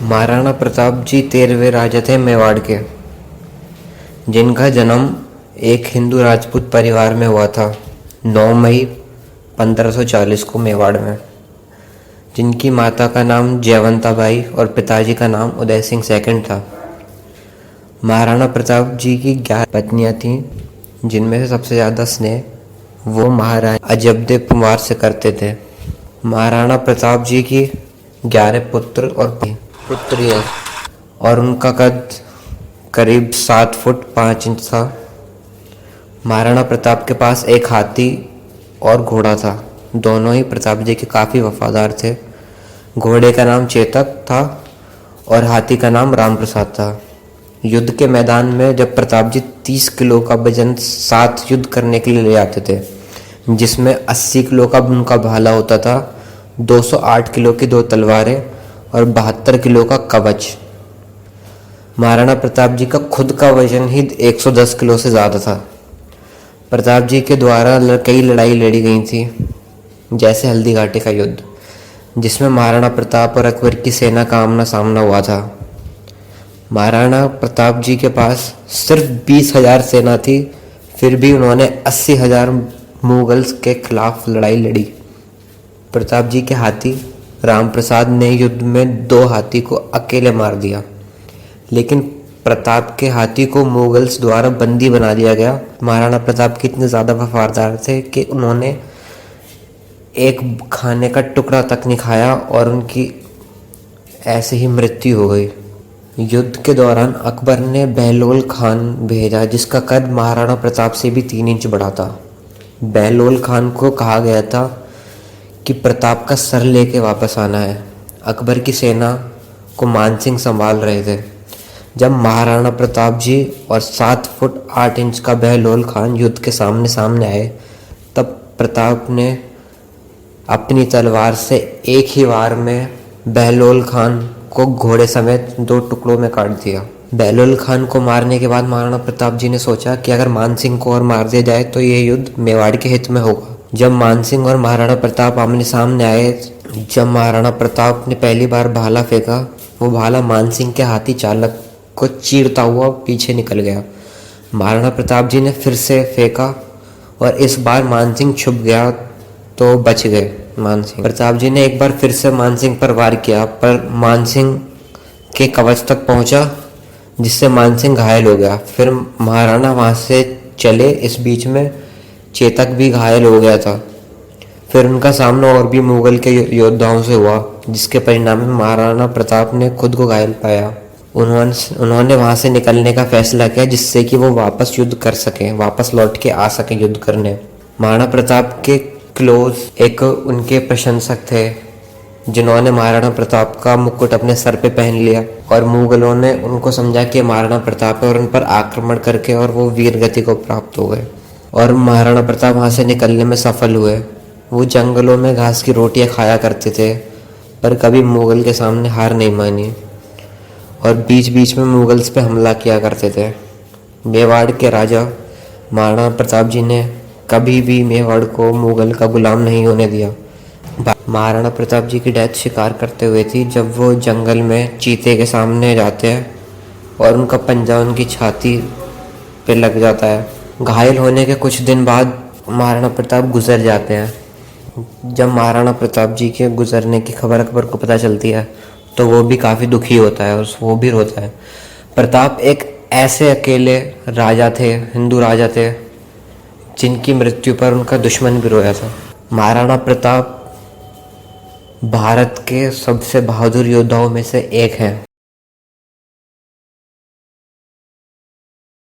महाराणा प्रताप जी 13वें राजा थे मेवाड़ के, जिनका जन्म एक हिंदू राजपूत परिवार में हुआ था 9 मई 1540 को मेवाड़ में। जिनकी माता का नाम जयवंता बाई और पिताजी का नाम उदय सिंह सेकंड था। महाराणा प्रताप जी की 11 पत्नियां थीं, जिनमें से सबसे ज़्यादा स्नेह वो महारानी अजबदेव कुमार से करते थे। महाराणा प्रताप जी की 11 पुत्र और पुत्रियाँ और उनका कद करीब 7 फुट 5 इंच था। महाराणा प्रताप के पास एक हाथी और घोड़ा था। दोनों ही प्रताप जी के काफ़ी वफादार थे। घोड़े का नाम चेतक था और हाथी का नाम राम प्रसाद था। युद्ध के मैदान में जब प्रताप जी 30 किलो का वजन साथ युद्ध करने के लिए ले आते थे, जिसमें 80 किलो का उनका भाला होता था, 208 किलो की 2 तलवारें और 72 किलो का कवच। महाराणा प्रताप जी का खुद का वजन ही 110 किलो से ज़्यादा था। प्रताप जी के द्वारा कई लड़ाई लड़ी गई थी, जैसे हल्दी घाटी का युद्ध, जिसमें महाराणा प्रताप और अकबर की सेना का आमना सामना हुआ था। महाराणा प्रताप जी के पास सिर्फ 20,000 सेना थी, फिर भी उन्होंने 80,000 मुगल्स के खिलाफ लड़ाई लड़ी। प्रताप जी के हाथी राम प्रसाद ने युद्ध में 2 हाथी को अकेले मार दिया, लेकिन प्रताप के हाथी को मुगल्स द्वारा बंदी बना दिया गया। महाराणा प्रताप के इतने ज़्यादा वफादार थे कि उन्होंने एक खाने का टुकड़ा तक नहीं खाया और उनकी ऐसे ही मृत्यु हो गई। युद्ध के दौरान अकबर ने बहलोल खान भेजा, जिसका कद महाराणा प्रताप से भी 3 इंच बड़ा था। बहलोल खान को कहा गया था कि प्रताप का सर लेके वापस आना है। अकबर की सेना को मानसिंह संभाल रहे थे। जब महाराणा प्रताप जी और 7 फुट 8 इंच का बहलोल खान युद्ध के सामने सामने आए, तब प्रताप ने अपनी तलवार से एक ही वार में बहलोल खान को घोड़े समेत 2 टुकड़ों में काट दिया। बहलोल खान को मारने के बाद महाराणा प्रताप जी ने सोचा कि अगर मानसिंह को और मार दिया जाए तो ये युद्ध मेवाड़ के हित में होगा। जब मानसिंह और महाराणा प्रताप आमने सामने आए, जब महाराणा प्रताप ने पहली बार भाला फेंका, वो भाला मानसिंह के हाथी चालक को चीरता हुआ पीछे निकल गया। महाराणा प्रताप जी ने फिर से फेंका और इस बार मानसिंह छुप गया तो बच गए मानसिंह। प्रताप जी ने एक बार फिर से मानसिंह पर वार किया, पर मानसिंह के कवच तक पहुंचा, जिससे मानसिंह घायल हो गया। फिर महाराणा वहां से चले, इस बीच में चेतक भी घायल हो गया था। फिर उनका सामना और भी मुगल के योद्धाओं से हुआ, जिसके परिणाम में महाराणा प्रताप ने खुद को घायल पाया। उन्होंने वहां से निकलने का फैसला किया, जिससे कि वो वापस युद्ध कर सकें, वापस लौट के आ सकें युद्ध करने। महाराणा प्रताप के क्लोज एक उनके प्रशंसक थे, जिन्होंने महाराणा प्रताप का मुकुट अपने सर पे पहन लिया और मुगलों ने उनको समझा कि महाराणा प्रताप है और उन पर आक्रमण करके और वो वीर गति को प्राप्त हो गए और महाराणा प्रताप वहाँ से निकलने में सफल हुए। वो जंगलों में घास की रोटियां खाया करते थे, पर कभी मुगल के सामने हार नहीं मानी और बीच बीच में मुगल्स पे हमला किया करते थे। मेवाड़ के राजा महाराणा प्रताप जी ने कभी भी मेवाड़ को मुगल का गुलाम नहीं होने दिया। महाराणा प्रताप जी की डेथ शिकार करते हुए थी, जब वो जंगल में चीते के सामने जाते हैं और उनका पंजा उनकी छाती पे लग जाता है। घायल होने के कुछ दिन बाद महाराणा प्रताप गुजर जाते हैं। जब महाराणा प्रताप जी के गुजरने की खबर अकबर को पता चलती है, तो वो भी काफ़ी दुखी होता है और वो भी रोता है। प्रताप एक ऐसे अकेले राजा थे, हिंदू राजा थे, जिनकी मृत्यु पर उनका दुश्मन भी रोया था। महाराणा प्रताप भारत के सबसे बहादुर योद्धाओं में से एक हैं।